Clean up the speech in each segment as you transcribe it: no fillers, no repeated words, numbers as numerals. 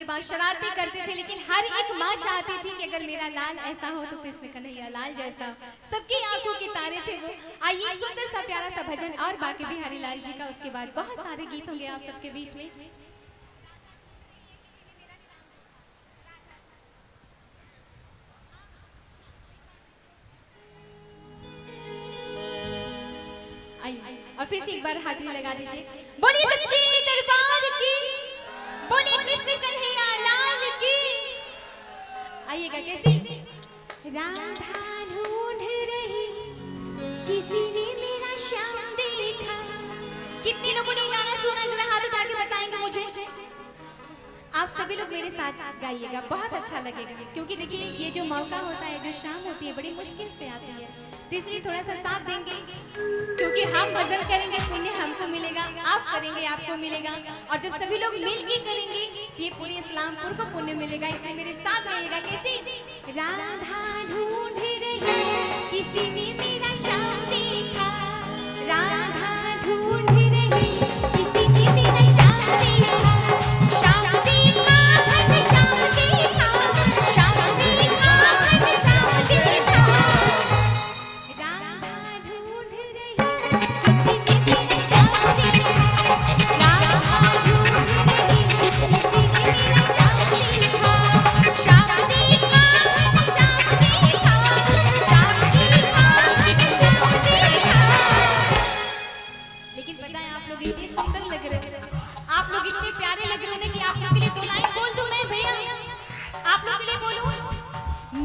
बाद शरारतें करते थे, लेकिन हर एक माँ चाहती थी कि अगर मेरा लाल ऐसा हो तो कृष्ण कन्हैया लाल जैसा हो। सबकी आंखों के तारे थे वो। आइए एक सुंदर सा प्यारा सा भजन और बाकी बिहारी लाल जी का, उसके बाद बहुत सारे गीत होंगे आप सबके बीच में। और फिर से एक बार हाजिरी लगा दीजिए। बोलिए सच्चे दरबार की, बोलिए कृष्ण कन्हैया लाल की। आइएगा कैसे? राधा ढूंढ रही किसी ने मेरा श्याम देखा। कितने लोगों ने गाना सुना, जरा हाथ उठा के बताएंगे मुझे। आप सभी लोग मेरे साथ गाइएगा, बहुत अच्छा लगेगा। क्योंकि देखिए ये जो मौका होता है, जो शाम होती है, बड़ी मुश्किल से आती है, तो इसलिए थोड़ा सा साथ देंगे। क्योंकि हम भजन करेंगे, पुण्य हमको मिलेगा, आप करेंगे आपको मिलेगा, और जब सभी लोग मिल के करेंगे तो ये पूरे इस्लामपुर को पुण्य मिलेगा। इसलिए मेरे साथ आइएगा कैसे? राधा ढूंढ रही किसी ने मेरा श्याम देखा, राधा ढूंढ रही किसी ने मेरा श्याम देखा।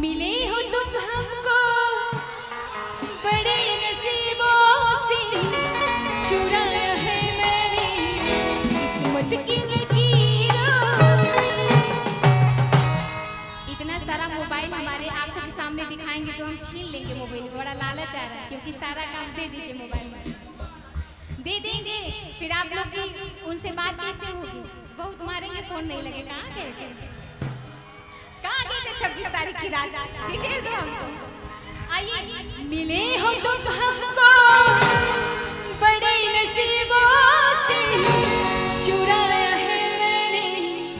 मिले हो तुम हमको बड़े नसीबों से, चुराया है मैंने किस्मत की लकीरों। इतना सारा मोबाइल हमारे आंखों के सामने दिखाएंगे तो हम छीन लेंगे मोबाइल। बड़ा लालच आ रहा है, क्योंकि सारा काम दे दीजिए मोबाइल में, दे देंगे। फिर आप लोग की उनसे बात कैसे होगी? बहुत मारेंगे, फोन नहीं लगे। कहाँ गए? कहाँ गए थे 26 तारीख की रात? डिटेल दो हमको। आइए। मिले हो तुम हमको बड़े नसीबों से, चुराया है मैंने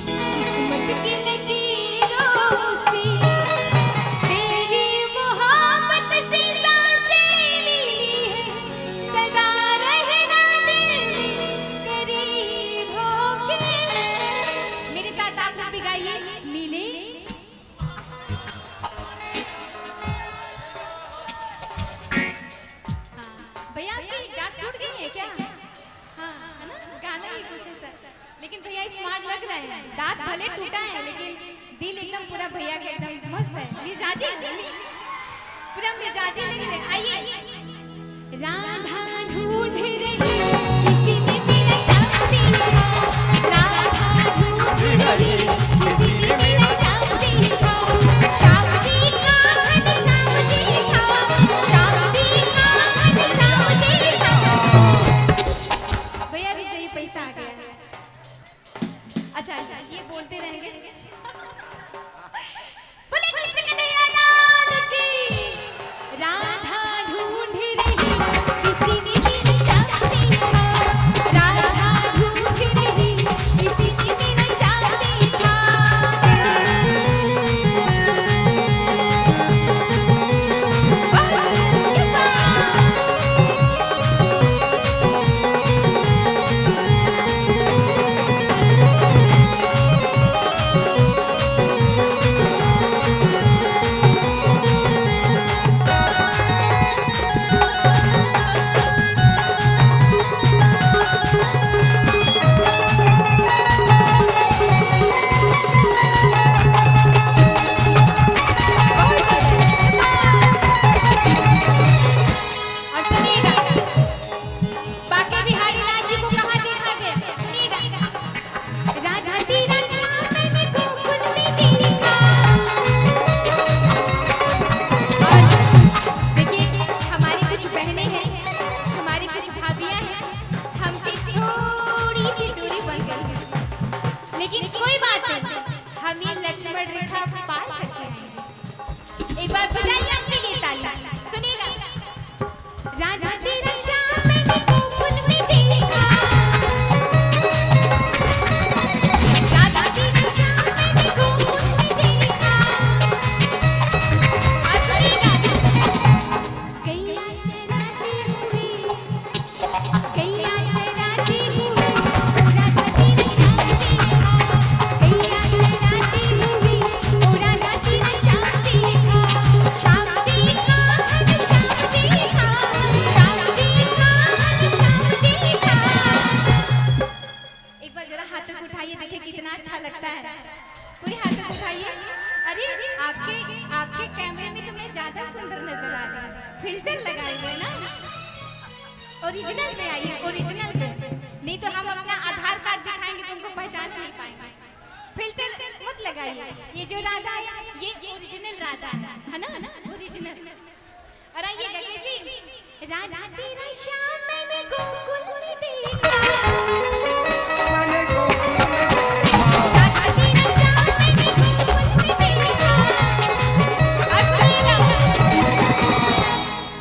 किस्मत की लकीरों से। तेरी मोहब्बत से सांसें मिली है, सदा रहना दिल में करीब होके। मेरे साथ आप लोग भी गाइए। मिले लेकिन भैया स्मार्ट लग रहा है। दांत भले टूटा है लेकिन दिल एकदम पूरा भैया के एकदम मस्त है, मिजाजी पूरा मिजाजी लग रहा है। आइए। राधा ढूंढ रही किसी ने मेरा श्याम देखा, राधा ढूंढ रही किसी ने मेरा श्याम देखा। श्याम देखा है श्याम देखा, श्याम देखा है श्याम देखा। भैया रुक जाइए, पैसा आ गया। अच्छा ये बोलते रहेंगे। बोले कृष्ण कन्हैया लाल की। राधा ढूंढ रही किसी ने मेरा श्याम देखा, राधा ढूंढ रही किसी ने मेरा श्याम देखा। है, पूरी हाथ से उठाइए। अरे आपके आपके कैमरे में तो मैं ज्यादा सुंदर नजर आ रही हूँ, फिल्टर लगाए हुए ना। ओरिजिनल पे आइए, ओरिजिनल पे, नहीं तो हम अपना आधार कार्ड दिखाएंगे तो उनको पहचान नहीं पाएंगे। फिल्टर मत लगाइए। ये जो राधा है ये ओरिजिनल राधा है ना, ओरिजिनल। और आइएगा कैसी राधा तेरा श्याम मैंने गोकुल में देखा, मैंने गोकुल में देखा, राधा तेरा श्याम मैंने गोकुल में देखा।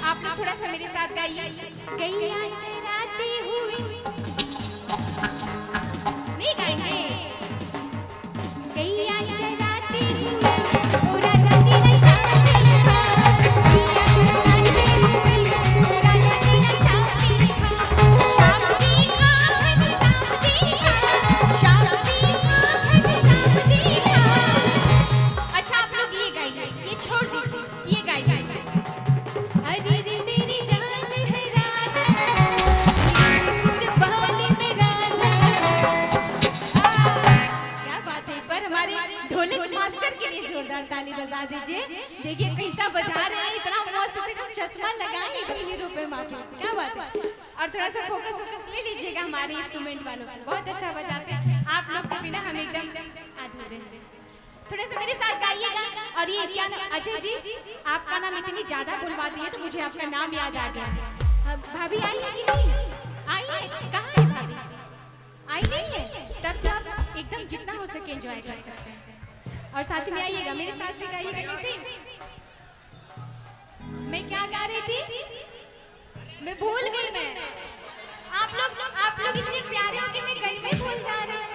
आप लोग थोड़ा सा मेरे साथ गाइए। गैया चराती हुई, नहीं गाएंगे। गैया चराती हुई ओ राधा तेरा श्याम देखा, गैया चराती हुई ओ राधा तेरा श्याम देखा। श्याम देखा है श्याम देखा, श्याम देखा है श्याम देखा। अच्छा आप लोग ये गाइए, ये छोड़ दीजिए, ये गाइए। अरे रे मेरी जान है राधा, कुर्बानी में राधा। क्या बात है, पर हमारे ढोलक मास्टर के लिए जोरदार ताली बजा दीजिए। देखिए कैसा बजा रहे हैं, इतना मस्त एकदम चश्मा लगाए एकदम हीरो पे माफी। क्या बात है। और थोड़ा सा फोकस ले लीजिएगा हमारे इंस्ट्रूमेंट वालों को, बहुत अच्छा बजाते हैं। आप लोग के बिना हम एकदम अधूरे हैं। थोड़ा सा मेरे साथ गाइएगा। और ये क्या नाम, अजय जी आपका नाम इतनी ज्यादा बुलवाती है तो मुझे आपका नाम याद आ गया। भाभी आई है कि नहीं? आई है, कहाँ है भाभी? आई नहीं है, तब तो आप एकदम जितना हो सके एंजॉय कर सकते हैं। और साथ में आइएगा, मेरे साथ भी गाइएगा। कैसे मैं क्या गा रही थी, मैं भूल गई। मैं आप लोग इतने प्यारे हो कि मैं गन में भूल जा रही हूँ।